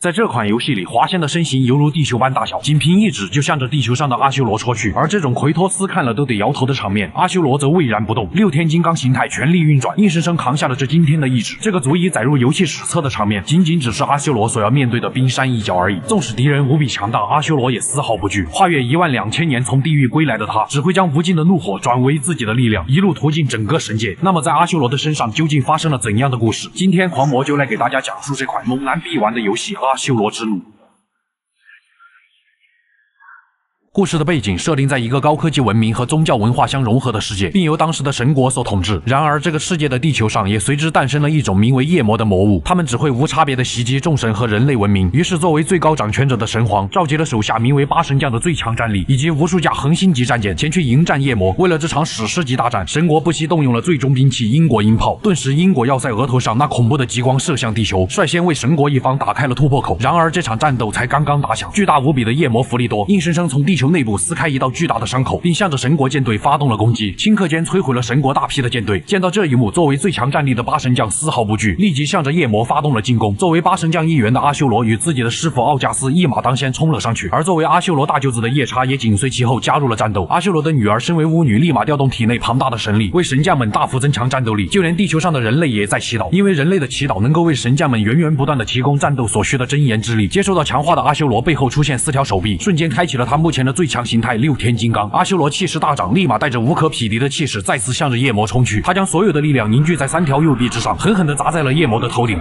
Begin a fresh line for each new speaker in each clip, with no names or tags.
在这款游戏里，华仙的身形犹如地球般大小，仅凭一指就向着地球上的阿修罗戳去。而这种奎托斯看了都得摇头的场面，阿修罗则巍然不动，六天金刚形态全力运转，硬生生扛下了这惊天的一指。这个足以载入游戏史册的场面，仅仅只是阿修罗所要面对的冰山一角而已。纵使敌人无比强大，阿修罗也丝毫不惧。跨越12000年从地狱归来的他，只会将无尽的怒火转为自己的力量，一路途径整个神界。那么在阿修罗的身上究竟发生了怎样的故事？今天狂魔就来给大家讲述这款猛男必玩的游戏《阿修罗之路》。故事的背景设定在一个高科技文明和宗教文化相融合的世界，并由当时的神国所统治。然而，这个世界的地球上也随之诞生了一种名为夜魔的魔物，他们只会无差别的袭击众神和人类文明。于是，作为最高掌权者的神皇召集了手下名为八神将的最强战力，以及无数架恒星级战舰前去迎战夜魔。为了这场史诗级大战，神国不惜动用了最终兵器——因果鹰炮。顿时，因果要塞额头上那恐怖的极光射向地球，率先为神国一方打开了突破口。然而，这场战斗才刚刚打响，巨大无比的夜魔弗利多硬生生从地球内部撕开一道巨大的伤口，并向着神国舰队发动了攻击，顷刻间摧毁了神国大批的舰队。见到这一幕，作为最强战力的八神将丝毫不惧，立即向着夜魔发动了进攻。作为八神将一员的阿修罗与自己的师傅奥加斯一马当先冲了上去，而作为阿修罗大舅子的夜叉也紧随其后加入了战斗。阿修罗的女儿身为巫女，立马调动体内庞大的神力，为神将们大幅增强战斗力。就连地球上的人类也在祈祷，因为人类的祈祷能够为神将们源源不断的提供战斗所需的真言之力。接受到强化的阿修罗背后出现4条手臂，瞬间开启了他目前的最强形态六天金刚。阿修罗气势大涨，立马带着无可匹敌的气势再次向着夜魔冲去。他将所有的力量凝聚在3条右臂之上，狠狠地砸在了夜魔的头顶。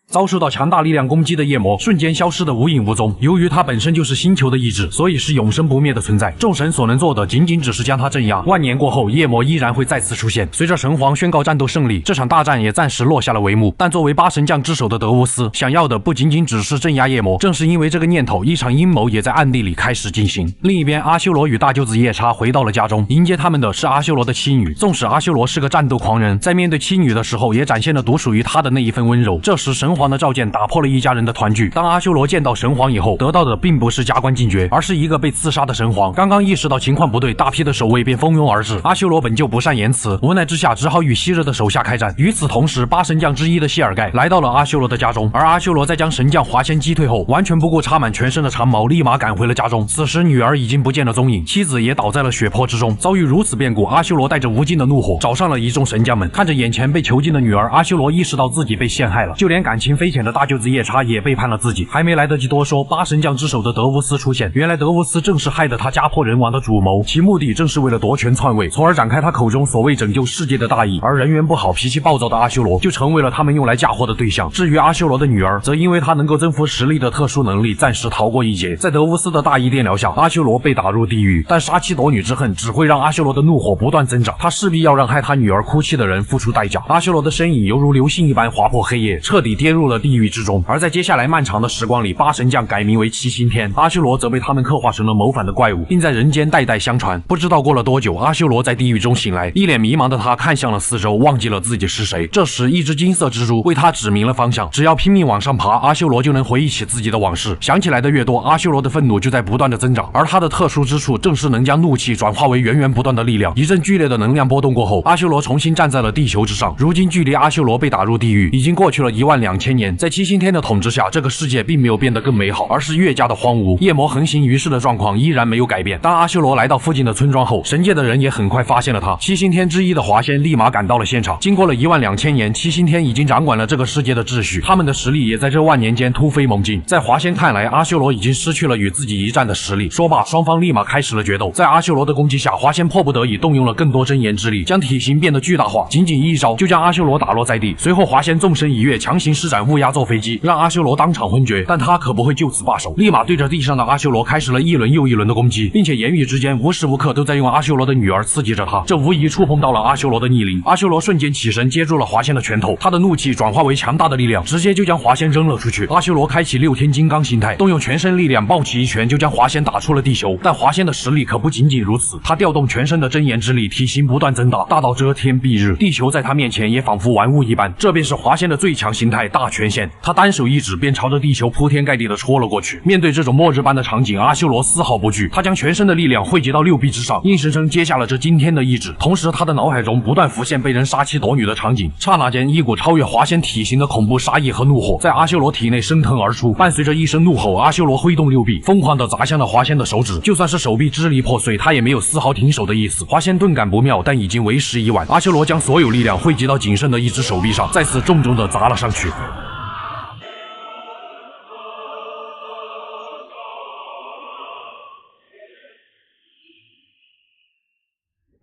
遭受到强大力量攻击的夜魔瞬间消失得无影无踪。由于他本身就是星球的意志，所以是永生不灭的存在。众神所能做的仅仅只是将他镇压。万年过后，夜魔依然会再次出现。随着神皇宣告战斗胜利，这场大战也暂时落下了帷幕。但作为八神将之首的德乌斯，想要的不仅仅只是镇压夜魔。正是因为这个念头，一场阴谋也在暗地里开始进行。另一边，阿修罗与大舅子夜叉回到了家中，迎接他们的是阿修罗的妻女。纵使阿修罗是个战斗狂人，在面对妻女的时候，也展现了独属于他的那一份温柔。这时，神皇的召见打破了一家人的团聚。当阿修罗见到神皇以后，得到的并不是加官进爵，而是一个被刺杀的神皇。刚刚意识到情况不对，大批的守卫便蜂拥而至。阿修罗本就不善言辞，无奈之下只好与昔日的手下开战。与此同时，八神将之一的谢尔盖来到了阿修罗的家中，而阿修罗在将神将华仙击退后，完全不顾插满全身的长矛，立马赶回了家中。此时女儿已经不见了踪影，妻子也倒在了血泊之中。遭遇如此变故，阿修罗带着无尽的怒火找上了一众神将们。看着眼前被囚禁的女儿，阿修罗意识到自己被陷害了，就连感情匪浅的大舅子夜叉也背叛了自己。还没来得及多说，八神将之首的德乌斯出现。原来德乌斯正是害得他家破人亡的主谋，其目的正是为了夺权篡位，从而展开他口中所谓拯救世界的大义。而人缘不好、脾气暴躁的阿修罗就成为了他们用来嫁祸的对象。至于阿修罗的女儿，则因为她能够增幅实力的特殊能力，暂时逃过一劫。在德乌斯的大义电疗下，阿修罗被打入地狱。但杀妻夺女之恨只会让阿修罗的怒火不断增长，他势必要让害他女儿哭泣的人付出代价。阿修罗的身影犹如流星一般划破黑夜，彻底跌入了地狱之中。而在接下来漫长的时光里，八神将改名为七星天，阿修罗则被他们刻画成了谋反的怪物，并在人间代代相传。不知道过了多久，阿修罗在地狱中醒来，一脸迷茫的他看向了四周，忘记了自己是谁。这时，一只金色蜘蛛为他指明了方向，只要拼命往上爬，阿修罗就能回忆起自己的往事。想起来的越多，阿修罗的愤怒就在不断的增长，而他的特殊之处正是能将怒气转化为源源不断的力量。一阵剧烈的能量波动过后，阿修罗重新站在了地球之上。如今距离阿修罗被打入地狱已经过去了12000年，在七星天的统治下，这个世界并没有变得更美好，而是越加的荒芜。夜魔横行于世的状况依然没有改变。当阿修罗来到附近的村庄后，神界的人也很快发现了他。七星天之一的华仙立马赶到了现场。经过了12000年，七星天已经掌管了这个世界的秩序，他们的实力也在这万年间突飞猛进。在华仙看来，阿修罗已经失去了与自己一战的实力。说罢，双方立马开始了决斗。在阿修罗的攻击下，华仙迫不得已动用了更多真言之力，将体型变得巨大化，仅仅一招就将阿修罗打落在地。随后华仙纵身一跃，强行施展乌鸦坐飞机，让阿修罗当场昏厥。但他可不会就此罢手，立马对着地上的阿修罗开始了一轮又一轮的攻击，并且言语之间无时无刻都在用阿修罗的女儿刺激着他。这无疑触碰到了阿修罗的逆鳞。阿修罗瞬间起身接住了华仙的拳头，他的怒气转化为强大的力量，直接就将华仙扔了出去。阿修罗开启六天金刚形态，动用全身力量暴起一拳，就将华仙打出了地球。但华仙的实力可不仅仅如此，他调动全身的真言之力，体型不断增大，大到遮天蔽日，地球在他面前也仿佛玩物一般。这便是华仙的最强形态大大权限，他单手一指便朝着地球铺天盖地的戳了过去。面对这种末日般的场景，阿修罗丝毫不惧，他将全身的力量汇集到6臂之上，硬生生接下了这惊天的一指。同时他的脑海中不断浮现被人杀妻夺女的场景，刹那间一股超越华仙体型的恐怖杀意和怒火在阿修罗体内升腾而出，伴随着一声怒吼，阿修罗挥动6臂，疯狂地砸向了华仙的手指。就算是手臂支离破碎，他也没有丝毫停手的意思。华仙顿感不妙，但已经为时已晚。阿修罗将所有力量汇集到仅剩的一只手臂上，再次重重地砸了上去。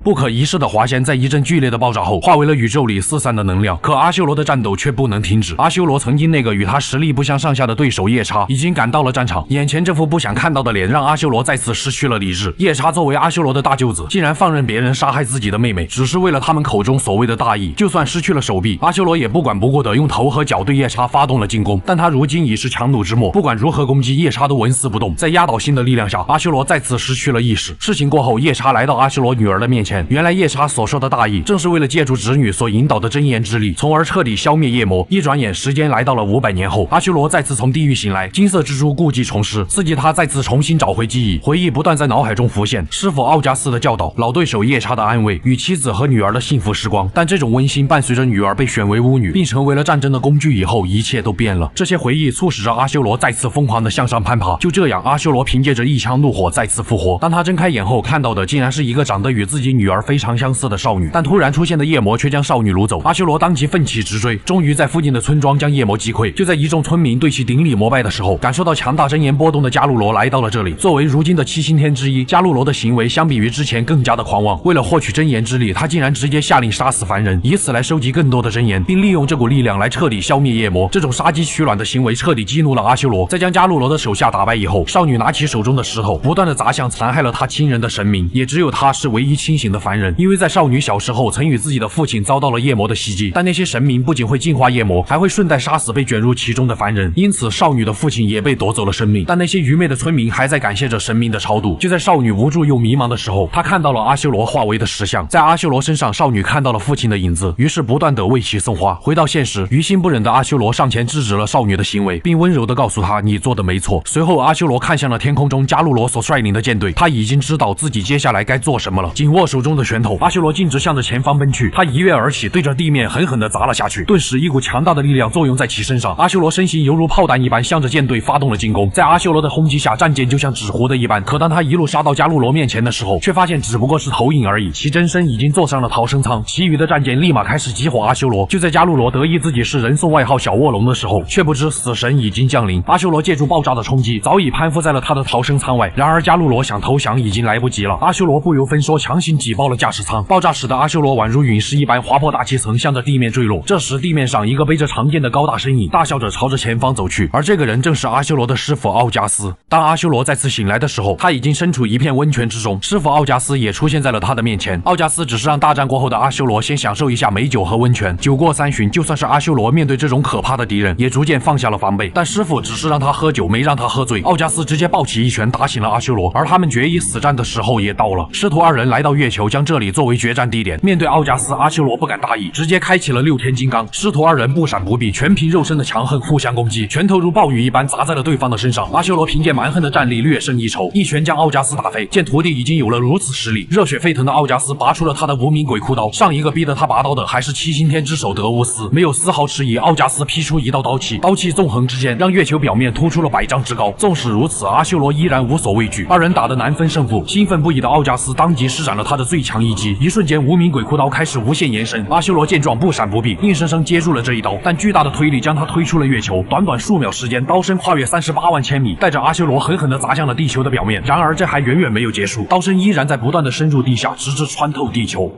不可一世的华仙在一阵剧烈的爆炸后，化为了宇宙里四散的能量。可阿修罗的战斗却不能停止。阿修罗曾经那个与他实力不相上下的对手夜叉已经赶到了战场，眼前这副不想看到的脸让阿修罗再次失去了理智。夜叉作为阿修罗的大舅子，竟然放任别人杀害自己的妹妹，只是为了他们口中所谓的大义。就算失去了手臂，阿修罗也不管不顾的用头和脚对夜叉发动了进攻。但他如今已是强弩之末，不管如何攻击，夜叉都纹丝不动。在压倒性的力量下，阿修罗再次失去了意识。事情过后，夜叉来到阿修罗女儿的面前。原来夜叉所说的大义，正是为了借助侄女所引导的真言之力，从而彻底消灭夜魔。一转眼，时间来到了500年后，阿修罗再次从地狱醒来，金色蜘蛛故技重施，刺激他再次重新找回记忆，回忆不断在脑海中浮现。师傅奥加斯的教导，老对手夜叉的安慰，与妻子和女儿的幸福时光。但这种温馨伴随着女儿被选为巫女，并成为了战争的工具以后，一切都变了。这些回忆促使着阿修罗再次疯狂地向上攀爬。就这样，阿修罗凭借着一腔怒火再次复活。当他睁开眼后，看到的竟然是一个长得与自己女儿非常相似的少女，但突然出现的夜魔却将少女掳走。阿修罗当即奋起直追，终于在附近的村庄将夜魔击溃。就在一众村民对其顶礼膜拜的时候，感受到强大真言波动的迦路罗来到了这里。作为如今的7星天之一，迦路罗的行为相比于之前更加的狂妄。为了获取真言之力，他竟然直接下令杀死凡人，以此来收集更多的真言，并利用这股力量来彻底消灭夜魔。这种杀鸡取卵的行为彻底激怒了阿修罗。在将迦路罗的手下打败以后，少女拿起手中的石头，不断的砸向残害了她亲人的神明。也只有她是唯一清醒的凡人，因为在少女小时候曾与自己的父亲遭到了夜魔的袭击。但那些神明不仅会净化夜魔，还会顺带杀死被卷入其中的凡人，因此少女的父亲也被夺走了生命。但那些愚昧的村民还在感谢着神明的超度。就在少女无助又迷茫的时候，她看到了阿修罗化为的石像，在阿修罗身上，少女看到了父亲的影子，于是不断地为其送花。回到现实，于心不忍的阿修罗上前制止了少女的行为，并温柔地告诉她：“你做的没错。”随后，阿修罗看向了天空中迦路罗所率领的舰队，他已经知道自己接下来该做什么了。紧握手中的拳头，阿修罗径直向着前方奔去。他一跃而起，对着地面狠狠地砸了下去。顿时，一股强大的力量作用在其身上，阿修罗身形犹如炮弹一般，向着舰队发动了进攻。在阿修罗的轰击下，战舰就像纸糊的一般。可当他一路杀到迦路罗面前的时候，却发现只不过是投影而已，其真身已经坐上了逃生舱。其余的战舰立马开始击火阿修罗。就在迦路罗得意自己是人送外号小卧龙的时候，却不知死神已经降临。阿修罗借助爆炸的冲击，早已攀附在了他的逃生舱外。然而迦路罗想投降已经来不及了，阿修罗不由分说强行挤爆了驾驶舱。爆炸使得阿修罗宛如陨石一般划破大气层，向着地面坠落。这时地面上一个背着长剑的高大身影大笑着朝着前方走去，而这个人正是阿修罗的师傅奥加斯。当阿修罗再次醒来的时候，他已经身处一片温泉之中，师傅奥加斯也出现在了他的面前。奥加斯只是让大战过后的阿修罗先享受一下美酒和温泉。酒过3巡，就算是阿修罗面对这种可怕的敌人，也逐渐放下了防备。但师傅只是让他喝酒，没让他喝醉。奥加斯直接抱起一拳打醒了阿修罗，而他们决一死战的时候也到了。师徒二人来到月球，将这里作为决战地点。面对奥加斯，阿修罗不敢大意，直接开启了6天金刚。师徒二人不闪不避，全凭肉身的强横互相攻击，拳头如暴雨一般砸在了对方的身上。阿修罗凭借蛮横的战力略胜一筹，一拳将奥加斯打飞。见徒弟已经有了如此实力，热血沸腾的奥加斯拔出了他的无名鬼哭刀。上一个逼得他拔刀的还是7星天之首德乌斯，没有丝毫迟疑，奥加斯劈出一道刀气，刀气纵横之间，让月球表面突出了100丈之高。纵使如此，阿修罗依然无所畏惧。二人打得难分胜负，兴奋不已的奥加斯当即施展了他的最强一击，一瞬间无名鬼哭刀开始无限延伸。阿修罗见状不闪不避，硬生生接住了这一刀，但巨大的推力将他推出了月球。短短数秒时间，刀身跨越38万千米，带着阿修罗狠狠地砸向了地球的表面。然而这还远远没有结束，刀身依然在不断地深入地下，直至穿透地球。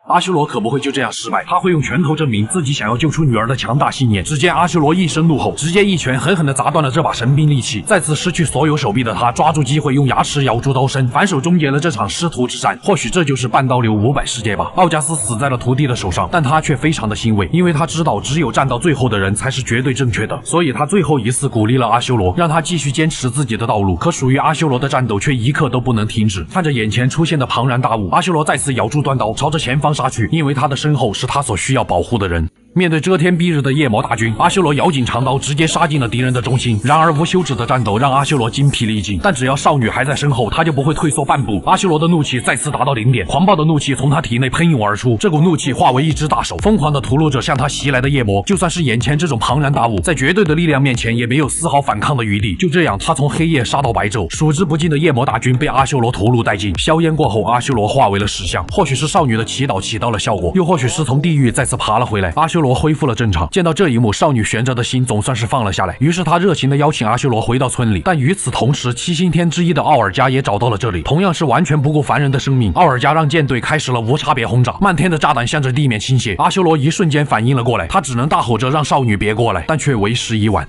阿修罗可不会就这样失败，他会用拳头证明自己想要救出女儿的强大信念。只见阿修罗一声怒吼，直接一拳狠狠地砸断了这把神兵利器。再次失去所有手臂的他，抓住机会用牙齿咬住刀身，反手终结了这场师徒之战。或许这就是半刀流500世界吧。奥加斯死在了徒弟的手上，但他却非常的欣慰，因为他知道只有战到最后的人才是绝对正确的。所以他最后一次鼓励了阿修罗，让他继续坚持自己的道路。可属于阿修罗的战斗却一刻都不能停止。看着眼前出现的庞然大物，阿修罗再次咬住断刀，朝着前方杀去，因为他的身后是他所需要保护的人。面对遮天蔽日的夜魔大军，阿修罗咬紧长刀，直接杀进了敌人的中心。然而无休止的战斗让阿修罗精疲力尽，但只要少女还在身后，他就不会退缩半步。阿修罗的怒气再次达到顶点，狂暴的怒气从他体内喷涌而出，这股怒气化为一只大手，疯狂的屠戮着向他袭来的夜魔。就算是眼前这种庞然大物，在绝对的力量面前也没有丝毫反抗的余地。就这样，他从黑夜杀到白昼，数之不尽的夜魔大军被阿修罗屠戮殆尽。硝烟过后，阿修罗化为了石像。或许是少女的祈祷起到了效果，又或许是从地狱再次爬了回来，阿修罗恢复了正常。见到这一幕，少女悬着的心总算是放了下来。于是她热情地邀请阿修罗回到村里。但与此同时，7星天之一的奥尔加也找到了这里，同样是完全不顾凡人的生命。奥尔加让舰队开始了无差别轰炸，漫天的炸弹向着地面倾泻。阿修罗一瞬间反应了过来，他只能大吼着让少女别过来，但却为时已晚。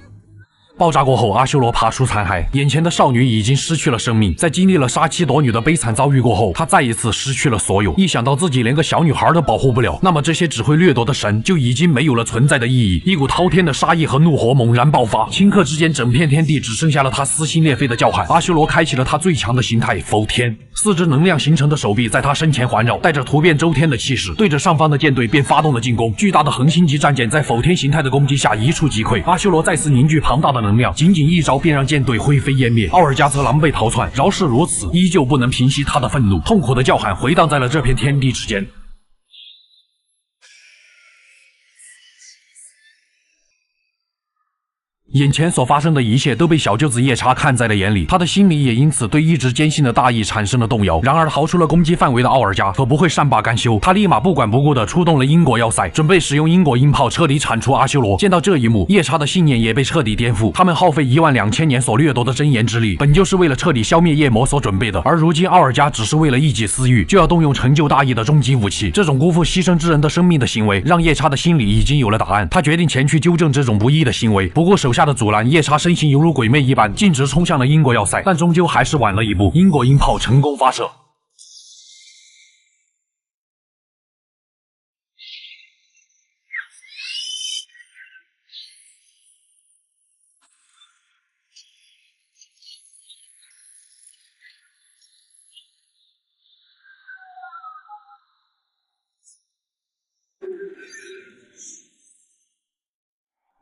爆炸过后，阿修罗爬出残骸，眼前的少女已经失去了生命。在经历了杀妻夺女的悲惨遭遇过后，她再一次失去了所有。一想到自己连个小女孩都保护不了，那么这些只会掠夺的神就已经没有了存在的意义。一股滔天的杀意和怒火猛然爆发，顷刻之间，整片天地只剩下了他撕心裂肺的叫喊。阿修罗开启了他最强的形态——否天。4只能量形成的手臂在他身前环绕，带着突变周天的气势，对着上方的舰队便发动了进攻。巨大的恒星级战舰在否天形态的攻击下一触即溃。阿修罗再次凝聚庞大的能量，仅仅一招便让舰队灰飞烟灭。奥尔加则狼狈逃窜，饶是如此，依旧不能平息他的愤怒，痛苦的叫喊回荡在了这片天地之间。眼前所发生的一切都被小舅子夜叉看在了眼里，他的心里也因此对一直坚信的大义产生了动摇。然而逃出了攻击范围的奥尔加可不会善罢甘休，他立马不管不顾地出动了因果要塞，准备使用因果音炮彻底铲除阿修罗。见到这一幕，夜叉的信念也被彻底颠覆。他们耗费12000年所掠夺的真言之力，本就是为了彻底消灭夜魔所准备的，而如今奥尔加只是为了一己私欲，就要动用成就大义的终极武器。这种辜负牺牲之人的生命的行为，让夜叉的心里已经有了答案。他决定前去纠正这种不义的行为。不过手下的阻拦，夜叉身形犹如鬼魅一般，径直冲向了因果要塞，但终究还是晚了一步。因果音炮成功发射。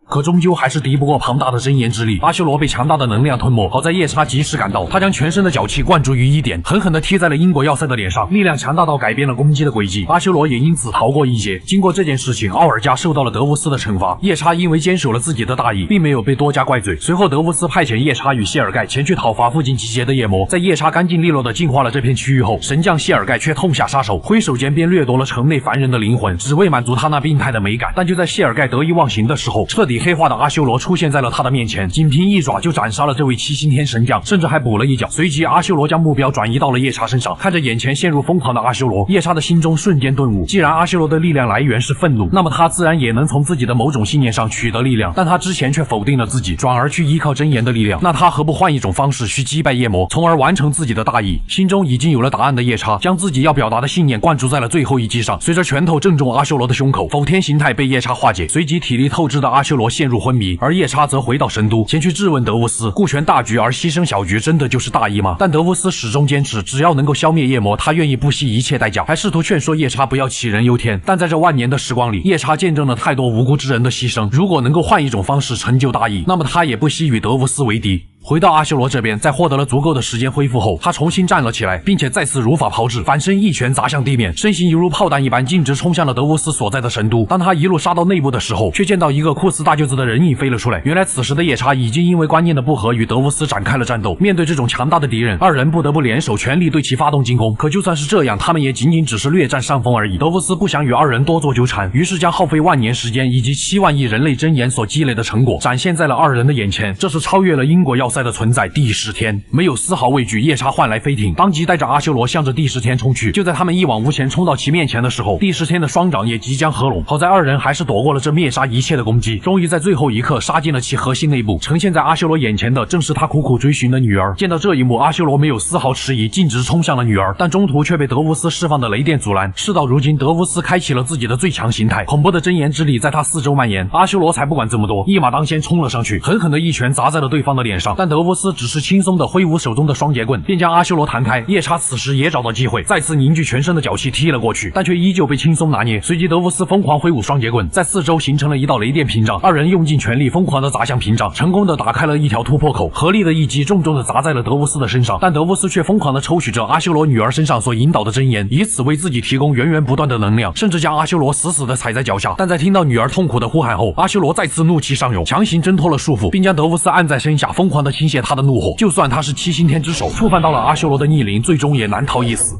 可终究还是敌不过庞大的真言之力，阿修罗被强大的能量吞没。好在夜叉及时赶到，他将全身的脚气灌注于一点，狠狠地踢在了因果要塞的脸上，力量强大到改变了攻击的轨迹。阿修罗也因此逃过一劫。经过这件事情，奥尔加受到了德乌斯的惩罚。夜叉因为坚守了自己的大义，并没有被多加怪罪。随后，德乌斯派遣夜叉与谢尔盖前去讨伐附近集结的夜魔。在夜叉干净利落地净化了这片区域后，神将谢尔盖却痛下杀手，挥手间便掠夺了城内凡人的灵魂，只为满足他那病态的美感。但就在谢尔盖得意忘形的时候，彻底黑化的阿修罗出现在了他的面前，仅凭一爪就斩杀了这位7星天神将，甚至还补了一脚。随即阿修罗将目标转移到了夜叉身上，看着眼前陷入疯狂的阿修罗，夜叉的心中瞬间顿悟，既然阿修罗的力量来源是愤怒，那么他自然也能从自己的某种信念上取得力量。但他之前却否定了自己，转而去依靠真言的力量，那他何不换一种方式去击败夜魔，从而完成自己的大义？心中已经有了答案的夜叉将自己要表达的信念灌注在了最后一击上，随着拳头正中阿修罗的胸口，否天形态被夜叉化解，随即体力透支的阿修罗陷入昏迷，而夜叉则回到神都，前去质问德乌斯，顾全大局而牺牲小局，真的就是大义吗？但德乌斯始终坚持，只要能够消灭夜魔，他愿意不惜一切代价，还试图劝说夜叉不要杞人忧天。但在这万年的时光里，夜叉见证了太多无辜之人的牺牲，如果能够换一种方式成就大义，那么他也不惜与德乌斯为敌。回到阿修罗这边，在获得了足够的时间恢复后，他重新站了起来，并且再次如法炮制，反身一拳砸向地面，身形犹如炮弹一般径直冲向了德乌斯所在的神都。当他一路杀到内部的时候，却见到一个酷似大舅子的人影飞了出来。原来此时的夜叉已经因为观念的不合与德乌斯展开了战斗。面对这种强大的敌人，二人不得不联手全力对其发动进攻。可就算是这样，他们也仅仅只是略占上风而已。德乌斯不想与二人多做纠缠，于是将耗费万年时间以及7万亿人类真言所积累的成果展现在了二人的眼前。这是超越了因果要塞的存在。第10天没有丝毫畏惧，夜叉换来飞艇，当即带着阿修罗向着第10天冲去。就在他们一往无前冲到其面前的时候，第10天的双掌也即将合拢。好在二人还是躲过了这灭杀一切的攻击，终于在最后一刻杀进了其核心内部。呈现在阿修罗眼前的正是他苦苦追寻的女儿。见到这一幕，阿修罗没有丝毫迟疑，径直冲向了女儿，但中途却被德乌斯释放的雷电阻拦。事到如今，德乌斯开启了自己的最强形态，恐怖的真言之力在他四周蔓延。阿修罗才不管这么多，一马当先冲了上去，狠狠的一拳砸在了对方的脸上。但但德乌斯只是轻松的挥舞手中的双节棍，便将阿修罗弹开。夜叉此时也找到机会，再次凝聚全身的脚气踢了过去，但却依旧被轻松拿捏。随即德乌斯疯狂挥舞双节棍，在四周形成了一道雷电屏障，二人用尽全力疯狂的砸向屏障，成功的打开了一条突破口，合力的一击重重的砸在了德乌斯的身上，但德乌斯却疯狂的抽取着阿修罗女儿身上所引导的真言，以此为自己提供源源不断的能量，甚至将阿修罗死死的踩在脚下。但在听到女儿痛苦的呼喊后，阿修罗再次怒气上涌，强行挣脱了束缚，并将德乌斯按在身下，疯狂的倾泻他的怒火。就算他是七星天之首，触犯到了阿修罗的逆鳞，最终也难逃一死。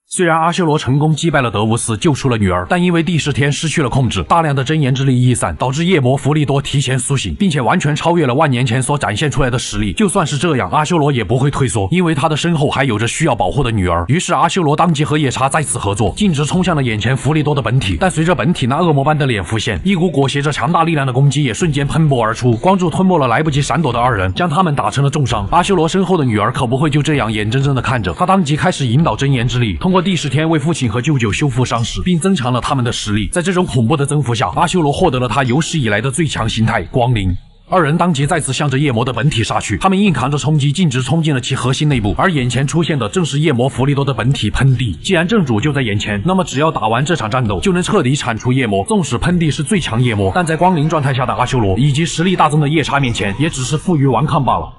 虽然阿修罗成功击败了德乌斯，救出了女儿，但因为第10天失去了控制，大量的真言之力逸散，导致夜魔弗利多提前苏醒，并且完全超越了万年前所展现出来的实力。就算是这样，阿修罗也不会退缩，因为他的身后还有着需要保护的女儿。于是阿修罗当即和夜叉再次合作，径直冲向了眼前弗利多的本体。但随着本体那恶魔般的脸浮现，一股裹挟着强大力量的攻击也瞬间喷薄而出，光柱吞没了来不及闪躲的二人，将他们打成了重伤。阿修罗身后的女儿可不会就这样眼睁睁地看着，他当即开始引导真言之力，通过第10天为父亲和舅舅修复伤势，并增强了他们的实力。在这种恐怖的增幅下，阿修罗获得了他有史以来的最强形态——光灵。二人当即再次向着夜魔的本体杀去，他们硬扛着冲击，径直冲进了其核心内部。而眼前出现的正是夜魔弗利多的本体喷地。既然正主就在眼前，那么只要打完这场战斗，就能彻底铲除夜魔。纵使喷地是最强夜魔，但在光灵状态下的阿修罗以及实力大增的夜叉面前，也只是负隅顽抗罢了。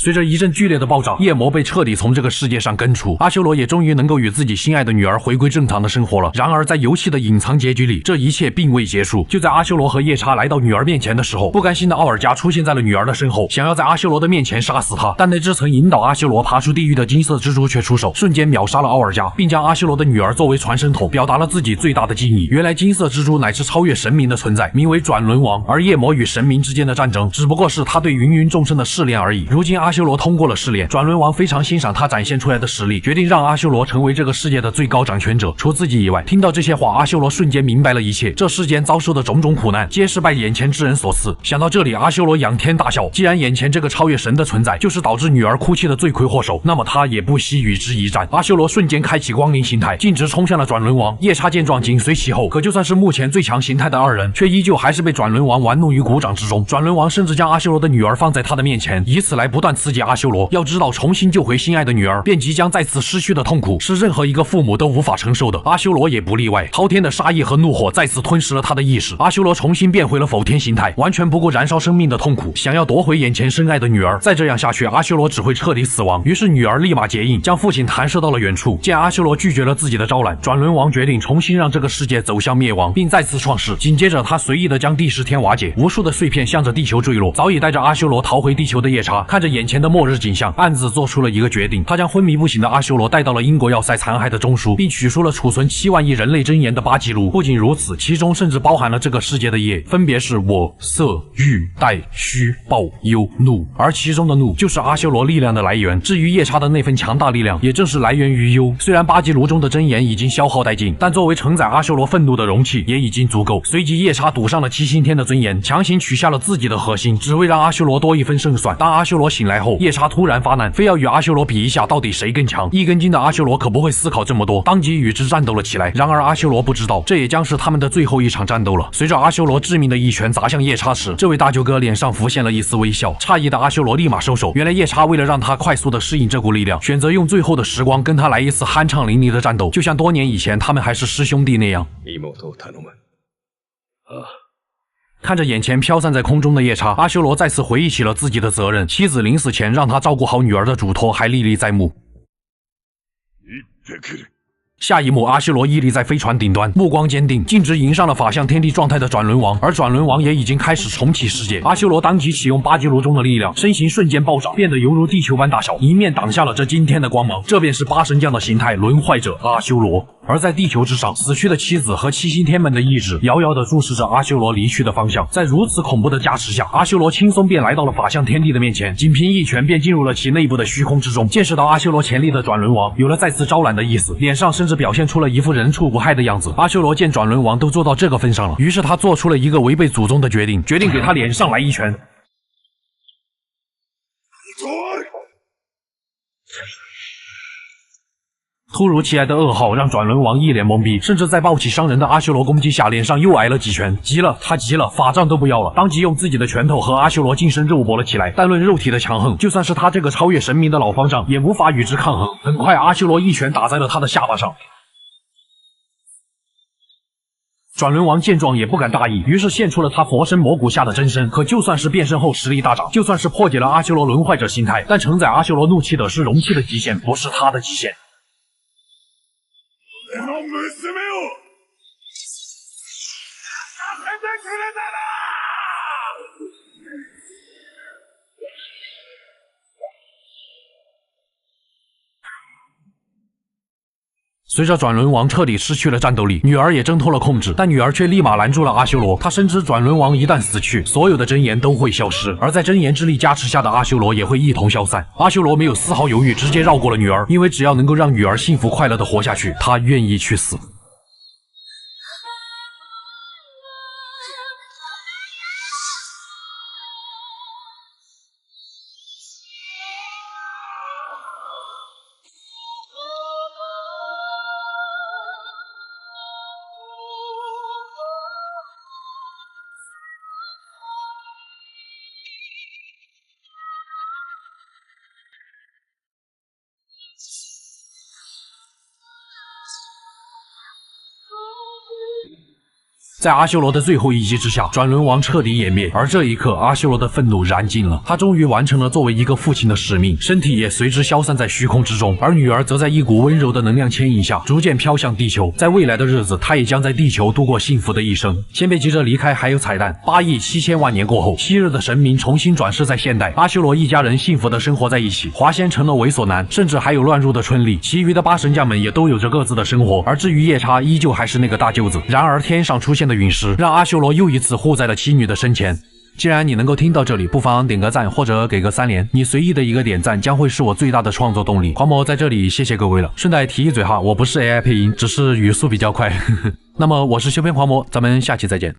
随着一阵剧烈的爆炸，夜魔被彻底从这个世界上根除，阿修罗也终于能够与自己心爱的女儿回归正常的生活了。然而，在游戏的隐藏结局里，这一切并未结束。就在阿修罗和夜叉来到女儿面前的时候，不甘心的奥尔加出现在了女儿的身后，想要在阿修罗的面前杀死他。但那只曾引导阿修罗爬出地狱的金色蜘蛛却出手，瞬间秒杀了奥尔加，并将阿修罗的女儿作为传声筒，表达了自己最大的敬意。原来金色蜘蛛乃是超越神明的存在，名为转轮王。而夜魔与神明之间的战争，只不过是他对芸芸众生的试炼而已。如今阿修罗通过了试炼，转轮王非常欣赏他展现出来的实力，决定让阿修罗成为这个世界的最高掌权者。除自己以外，听到这些话，阿修罗瞬间明白了一切，这世间遭受的种种苦难，皆是拜眼前之人所赐。想到这里，阿修罗仰天大笑，既然眼前这个超越神的存在就是导致女儿哭泣的罪魁祸首，那么他也不惜与之一战。阿修罗瞬间开启光灵形态，径直冲向了转轮王。夜叉见状紧随其后，可就算是目前最强形态的二人，却依旧还是被转轮王玩弄于股掌之中。转轮王甚至将阿修罗的女儿放在他的面前，以此来不断刺激阿修罗。要知道，重新救回心爱的女儿，便即将再次失去的痛苦，是任何一个父母都无法承受的。阿修罗也不例外，滔天的杀意和怒火再次吞噬了他的意识。阿修罗重新变回了否天形态，完全不顾燃烧生命的痛苦，想要夺回眼前深爱的女儿。再这样下去，阿修罗只会彻底死亡。于是女儿立马结印，将父亲弹射到了远处。见阿修罗拒绝了自己的招揽，转轮王决定重新让这个世界走向灭亡，并再次创世。紧接着，他随意的将第10天瓦解，无数的碎片向着地球坠落。早已带着阿修罗逃回地球的夜叉，看着眼前的末日景象，暗自做出了一个决定。他将昏迷不醒的阿修罗带到了英国要塞残骸的中枢，并取出了储存7万亿人类真言的8记录。不仅如此，其中甚至包含了这个世界的业，分别是我、色、欲、待、虚、暴、忧、怒。而其中的怒就是阿修罗力量的来源。至于夜叉的那份强大力量，也正是来源于忧。虽然8记录中的真言已经消耗殆尽，但作为承载阿修罗愤怒的容器也已经足够。随即夜叉赌上了7星天的尊严，强行取下了自己的核心，只为让阿修罗多一分胜算。当阿修罗醒来后，夜叉突然发难，非要与阿修罗比一下到底谁更强。一根筋的阿修罗可不会思考这么多，当即与之战斗了起来。然而阿修罗不知道，这也将是他们的最后一场战斗了。随着阿修罗致命的一拳砸向夜叉时，这位大舅哥脸上浮现了一丝微笑。诧异的阿修罗立马收手，原来夜叉为了让他快速的适应这股力量，选择用最后的时光跟他来一次酣畅淋漓的战斗，就像多年以前他们还是师兄弟那样。看着眼前飘散在空中的夜叉，阿修罗再次回忆起了自己的责任，妻子临死前让他照顾好女儿的嘱托还历历在目。下一幕，阿修罗屹立在飞船顶端，目光坚定，径直迎上了法相天地状态的转轮王，而转轮王也已经开始重启世界。阿修罗当即启用8记录中的力量，身形瞬间暴涨，变得犹如地球般大小，一面挡下了这惊天的光芒。这便是8神将的形态轮坏者阿修罗。而在地球之上，死去的妻子和7星天们的意志遥遥地注视着阿修罗离去的方向。在如此恐怖的加持下，阿修罗轻松便来到了法相天地的面前，仅凭一拳便进入了其内部的虚空之中。见识到阿修罗潜力的转轮王有了再次招揽的意思，脸上甚至表现出了一副人畜无害的样子。阿修罗见转轮王都做到这个份上了，于是他做出了一个违背祖宗的决定，决定给他脸上来一拳。突如其来的噩耗让转轮王一脸懵逼，甚至在暴起伤人的阿修罗攻击下，脸上又挨了几拳。急了，他急了，法杖都不要了，当即用自己的拳头和阿修罗近身肉搏了起来。但论肉体的强横，就算是他这个超越神明的老方丈，也无法与之抗衡。很快，阿修罗一拳打在了他的下巴上。转轮王见状也不敢大意，于是现出了他佛身魔骨下的真身。可就算是变身后实力大涨，就算是破解了阿修罗轮坏者心态，但承载阿修罗怒气的是容器的极限，不是他的极限。随着转轮王彻底失去了战斗力，女儿也挣脱了控制，但女儿却立马拦住了阿修罗。她深知转轮王一旦死去，所有的真言都会消失，而在真言之力加持下的阿修罗也会一同消散。阿修罗没有丝毫犹豫，直接绕过了女儿，因为只要能够让女儿幸福快乐的活下去，他愿意去死。在阿修罗的最后一击之下，转轮王彻底湮灭。而这一刻，阿修罗的愤怒燃尽了，他终于完成了作为一个父亲的使命，身体也随之消散在虚空之中。而女儿则在一股温柔的能量牵引下，逐渐飘向地球。在未来的日子，她也将在地球度过幸福的一生。先别急着离开，还有彩蛋。8亿7千万年过后，昔日的神明重新转世在现代，阿修罗一家人幸福的生活在一起。华仙成了猥琐男，甚至还有乱入的春丽。其余的8神将们也都有着各自的生活。而至于夜叉，依旧还是那个大舅子。然而天上出现的陨石，让阿修罗又一次护在了妻女的身前。既然你能够听到这里，不妨点个赞或者给个3连，你随意的一个点赞将会是我最大的创作动力。黄某在这里谢谢各位了。顺带提一嘴哈，我不是 AI 配音，只是语速比较快。那么我是修边黄魔，咱们下期再见。